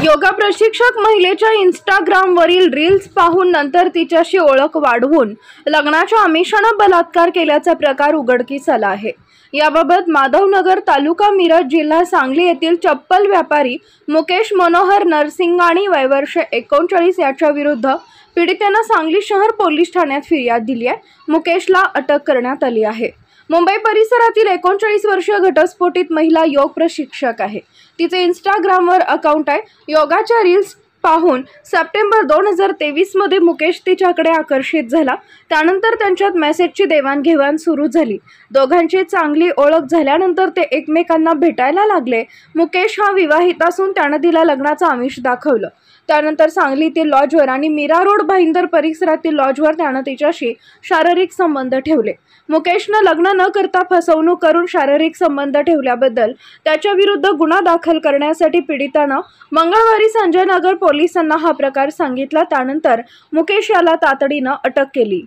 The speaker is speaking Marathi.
योगा प्रशिक्षक महिलेच्या इंस्टाग्रामवरील रील्स पाहून नंतर तिच्याशी ओळख वाढवून लग्नाच्या आमिषाने बलात्कार केल्याचा प्रकार उघडकीस आला आहे। याबाबत माधवनगर तालुका मिरज जिल्हा सांगली येथील चप्पल व्यापारी मुकेश मनोहर नरसिंगाणी वय वर्ष 39 याच्या विरुद्ध पीडितेने सांगली शहर पोलीस ठाण्यात फिर्याद दिली आहे। मुकेशला अटक करण्यात आली आहे। मुंबई परिसरातील 39 वर्षीय घटस्फोटित महिला योग प्रशिक्षक आहे। तिचे इंस्टाग्रामवर अकाउंट आहे। योगाच्या रील्स पाहून सप्टेंबर 2023 मध्ये मुकेश तिच्याकडे आकर्षित झाला। त्यानंतर त्यांच्यात मेसेजची देवाणघेवाण सुरू झाली। दोघांची चांगली ओळख झाल्यानंतर ते एकमेकांना भेटायला लागले। मुकेश हा विवाहित असून त्याने तिला लग्नाचं आमिष दाखवलं। त्यानंतर सांगलीतील लॉजवर आणि मीरा रोड भाईंदर परिसरातील लॉजवर त्याने तिच्याशी शारीरिक संबंध ठेवले। मुकेशने लग्न न करता फसवणूक करून शारीरिक संबंध ठेवल्याबद्दल त्याच्या विरुद्ध गुन्हा दाखल करण्यासाठी पीडिताने मंगळवारी संजय नगर पोलिसांना हा प्रकार सांगितला। त्यानंतर मुकेश याला तातडीने अटक केली।